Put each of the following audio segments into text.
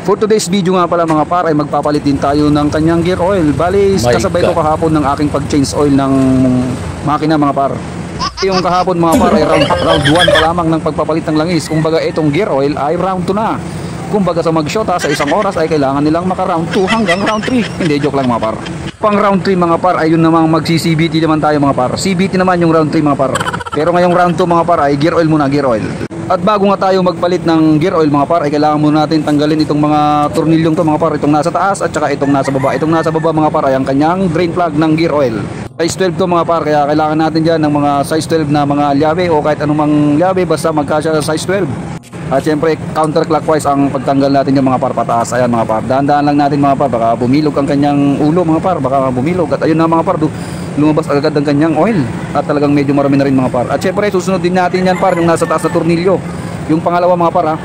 For today's video nga pala mga par ay magpapalit din tayo ng kanyang gear oil. Bali, kasabay ko kahapon ng aking pag-change oil ng makina mga par. Yung kahapon mga par ay round 1 pa lamang ng pagpapalit ng langis. Kumbaga itong gear oil ay round 2 na. Kumbaga sa mag-shota sa isang oras ay kailangan nilang maka round 2 hanggang round 3. Hindi, joke lang mga par. Pang round 3 mga par ay yun namang magsi-CVT naman tayo mga par. CVT naman yung round 3 mga par. Pero ngayong round 2 mga par ay gear oil muna, gear oil. At bago nga tayo magpalit ng gear oil mga par ay kailangan muna natin tanggalin itong mga tornilyong to mga par. Itong nasa taas at saka itong nasa baba. Itong nasa baba mga par ay ang kanyang drain plug ng gear oil. Size 12 to mga par, kaya kailangan natin dyan ng mga size 12 na mga llave o kahit anumang llave basta magkasya sa size 12. At syempre counterclockwise ang pagtanggal natin yung mga par pataas. Ayan mga par, dahan-dahan lang natin mga par, baka bumilog ang kanyang ulo mga par, baka bumilog. At ayun na mga par, lumabas agad ang kanyang oil at talagang medyo marami na rin mga par. At syempre susunod din natin yan par, yung nasa taas na tornilyo, yung pangalawa mga par ha.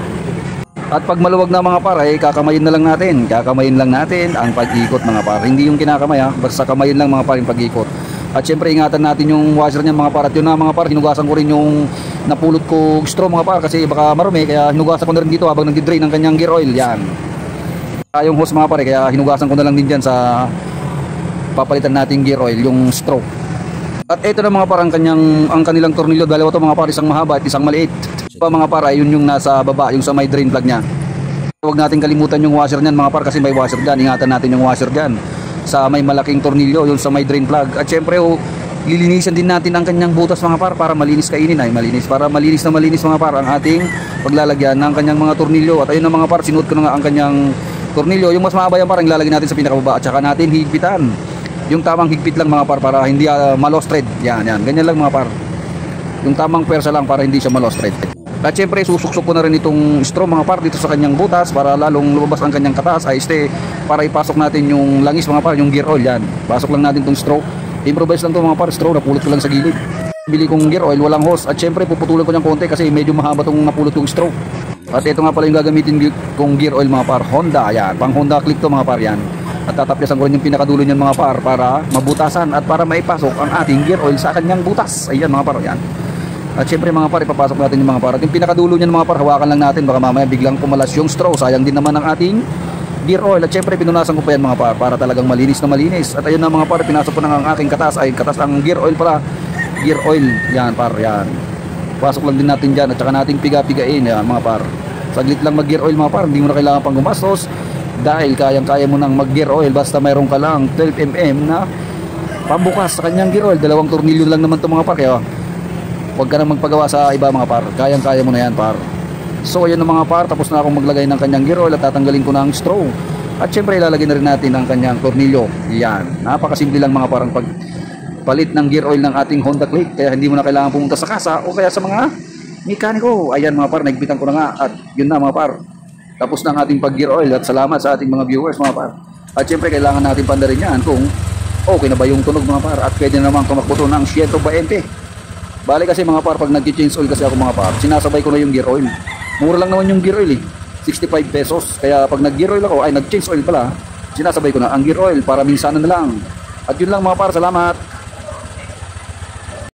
At pag maluwag na mga par ay kakamayin na lang natin, kakamayin lang natin ang pag-ikot mga par, hindi yung kinakamay ha, basta kamayin lang mga par yung pag-ikot. At syempre ingatan natin yung washer niyan mga par. At yun na mga par, hinugasan ko rin yung napulot ko straw mga par kasi baka marumi, kaya hinugasan ko na rin dito habang nagdi-drain ng kanyang gear oil. Yan yung hose mga par, kaya hinugasan ko na lang din dyan sa papalitan natin gear oil, yung straw. At ito na mga par ang kanilang tornilyo, dalawa to mga par, isang mahaba at isang maliit. Pa mga par ay yun yung nasa baba, yung sa may drain plug nya. Huwag natin kalimutan yung washer niyan mga par kasi may washer dyan, ingatan natin yung washer dyan sa may malaking tornilyo, yung sa may drain plug. At syempre lilinisan din natin ang kanyang butas mga par para malinis kainin, ay malinis, para malinis na malinis mga par ang ating paglalagyan ng kanyang mga tornilyo. At ayun na mga par, sinuot ko na nga ang kanyang tornilyo, yung mas mahaba yan par ang lalagyan natin sa pinakababa at saka natin higpitan yung tamang higpit lang mga par para hindi ma-lost thread. Yan, ganyan lang mga par, yung tamang persa lang para hindi siya ma-lost thread. At syempre susuksok ko na rin itong straw mga par dito sa kanyang butas para lalong lumabas ang kanyang katas ay para ipasok natin yung langis mga par, yung gear oil. Yan, pasok lang natin itong straw. Improvise lang to mga par, straw napulot ko lang sa gilid. Bili kong gear oil, walang hose. At syempre puputulan ko niyang konti kasi medyo mahaba itong napulot yung straw. At ito nga pala yung gagamitin kong gear oil mga par, Honda. Yan, pang Honda click to mga par yan. At tatapyasan ko rin yung pinakadulo niyan mga par para mabutasan at para maipasok ang ating gear oil sa kanyang butas. Ayan mga par, yan. At syempre mga par, ipapasok natin yung mga par. At yung pinakadulo niyan mga par, hawakan lang natin, baka mamaya biglang pumalas yung straw. Sayang din naman ang ating gear oil. At syempre pinunasan ko pa yan mga par para talagang malinis na malinis. At ayun na mga par, pinasok ko na ang aking katas, ay katas ang gear oil pala. Gear oil, yan par, yan. Pasok lang din natin dyan at saka nating piga-pigain yan mga par. Saglit lang mag gear oil mga par, hindi mo na kailangan pang gumastos dahil kayang-kaya mo nang mag gear oil basta mayroon ka lang 12mm na pambukas sa kanyang gear oil. Dalawang tornilyo lang naman ito mga par, kaya huwag ka na magpagawa sa iba mga par, kayang-kaya mo na yan par. So ayun na mga par, tapos na akong maglagay ng kanyang gear oil at tatanggalin ko na ang straw. At syempre ilalagay na rin natin ang kanyang tornilyo. Yan, napakasimple lang mga par ang pagpalit ng gear oil ng ating Honda Click, kaya hindi mo na kailangan pumunta sa kasa o kaya sa mga mekaniko. Ayan mga par, naigpitan ko na nga at yun na mga par, tapos na ang ating pag gear oil. At salamat sa ating mga viewers mga par. At syempre kailangan natin pandarin yan kung okay na ba yung tunog mga par, at pwede na naman tumakbo to ng 120. Bali kasi mga par, pag nag-change oil kasi ako mga par, sinasabay ko na yung gear oil. Mura lang naman yung gear oil 65 pesos. Kaya pag nag-gear oil ako, ay nag-change oil pala, sinasabay ko na ang gear oil para minsan na lang. At yun lang mga par, salamat.